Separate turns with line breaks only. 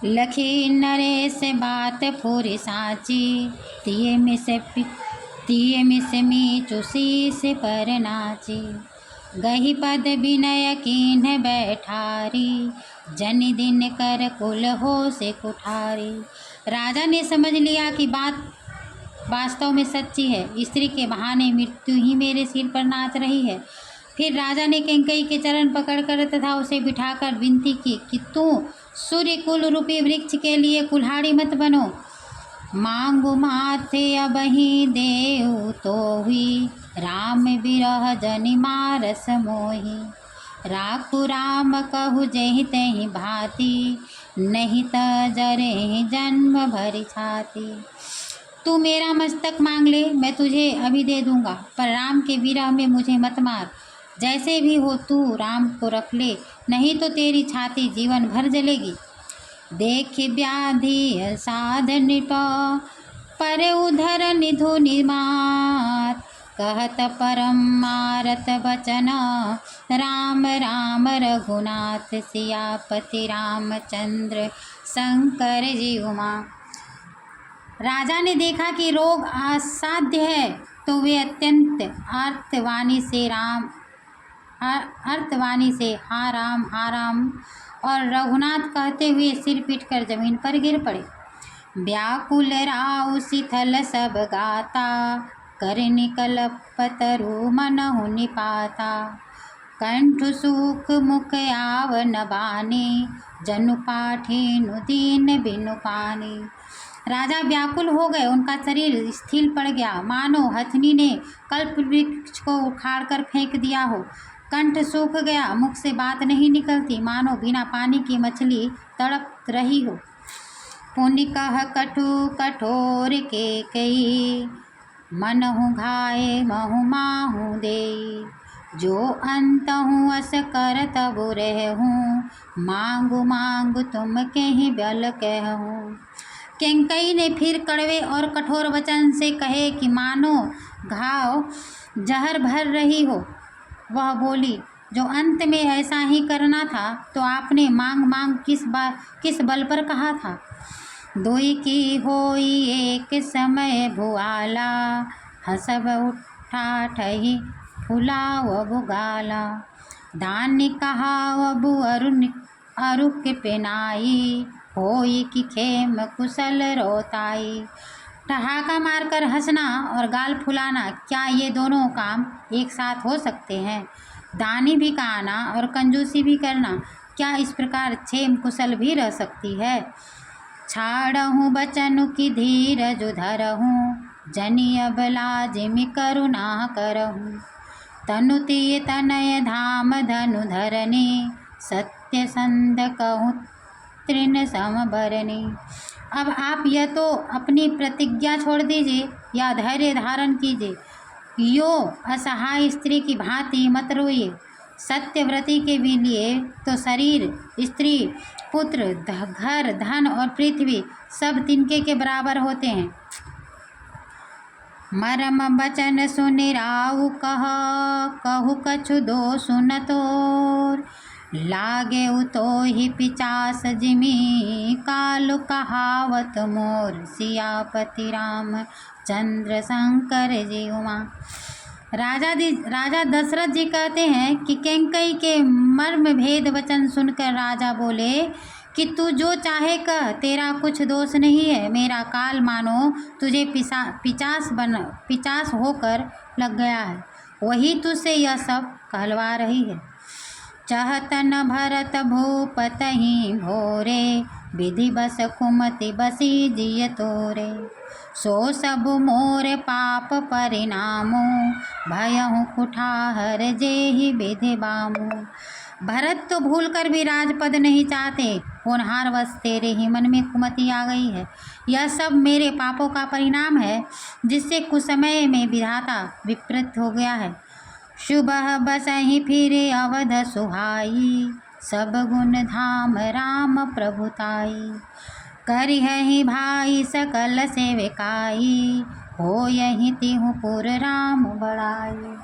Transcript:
लखी नरेश बात पूरी साची, तिये मिस मीचु शीस पर नाची। गही पद विनय कीन्ह बैठारी, जनि दिन कर कुल हो से कुठारी। राजा ने समझ लिया कि बात वास्तव में सच्ची है, स्त्री के बहाने मृत्यु ही मेरे सिर पर नाच रही है। फिर राजा ने कैकेयी के चरण पकड़कर तथा उसे बिठाकर विनती की कि तू सूर्य कुल रूपी वृक्ष के लिए कुल्हाड़ी मत बनो। मांगू माथे अबहि देऊ तो हुई, राम बिरह जनि मारस मोही। राखु राम कहु जेहि तेहि भांति, नहीं त जरे जन्म भरी छाती। तू मेरा मस्तक मांग ले, मैं तुझे अभी दे दूंगा, पर राम के विरह में मुझे मत मार। जैसे भी हो तू राम को रख ले, नहीं तो तेरी छाती जीवन भर जलेगी। देख व्याधि साध नृप, पर उधर निधु निमात। कहत परम मारत बचन, राम राम रघुनाथ सियापति रामचंद्र शंकर जी उमा। राजा ने देखा कि रोग असाध्य है, तो वे अत्यंत अर्थवाणी से हा राम और रघुनाथ कहते हुए सिर पीटकर जमीन पर गिर पड़े। व्याकुल राव शिथल सब गाता, कर निकलप तरु मनहु निपाता। कंठ सूख मुख आव न बानी, जनु पाठिनु दीन बिनु पानी। राजा व्याकुल हो गए, उनका शरीर स्थिर पड़ गया, मानो हथनी ने कल्प वृक्ष को उखाड़कर फेंक दिया हो। कंठ सूख गया, मुख से बात नहीं निकलती, मानो बिना पानी की मछली तड़प रही हो। पुनि कह कटु कठोर के कई, मनहु घाये महु माहु देई। जो अंतहु अस कर तबु रहूं, मांगु मांगु तुम केहि बल कहूं। कैकेयी ने फिर कड़वे और कठोर वचन से कहे कि मानो घाव जहर भर रही हो। वह बोली, जो अंत में ऐसा ही करना था तो आपने मांग मांग किस बल पर कहा था। दोई की होई एक समय भुआला, हसब उठा ठही फुलाव बुगाला। दानी कहाव अरुक पेनाई, होई की खेम कुशल रोताई। ठहाका मारकर हंसना और गाल फुलाना, क्या ये दोनों काम एक साथ हो सकते हैं। दानी भी कहना और कंजूसी भी करना, क्या इस प्रकार क्षेम कुशल भी रह सकती है। छाड़हूँ बचनु की धीरज धरहूँ, जनि अब लाजिमि करुणा करहूँ। तनु तिय तनय धाम धनु धरनी, सत्य संध कहूँ तृण समबरनी। अब आप या तो अपनी प्रतिज्ञा छोड़ दीजिए या धैर्य धारण कीजिए। यो असहाय स्त्री की भांति मत रोइए। सत्यव्रती के लिए तो शरीर, स्त्री, पुत्र, घर, धन और पृथ्वी सब तिनके के बराबर होते हैं। मरम बचन सुनि राउ कहु कछु दोष न तोर। लागे तो ही पिचास जिमी, कालु कहावत मोर। सियापति राम चंद्र शंकर जी उमा। राजा दशरथ जी कहते हैं कि कैकेयी के मर्म भेद वचन सुनकर राजा बोले कि तू जो चाहे कह, तेरा कुछ दोष नहीं है। मेरा काल मानो तुझे पिचास होकर लग गया है, वही तुझसे यह सब कहलवा रही है। चहतन भरत भूपतहि भोरे, विधि बस कुमति बसी जिय तोरे। सो सब मोर पाप परिणामो, भयहु कुठार जेहि विधि बामो। भरत तो भूल कर भी राजपद नहीं चाहते, होनहार वश तेरे ही मन में कुमति आ गई है। यह सब मेरे पापों का परिणाम है, जिससे कुछ समय में विधाता विपरीत हो गया है। शुभह बसहि फिरे अवध सुहाई, सब गुण धाम राम प्रभुताई। करिहहि भाई सकल सेवकाई, होयहि तिहु पुर राम बड़ाई।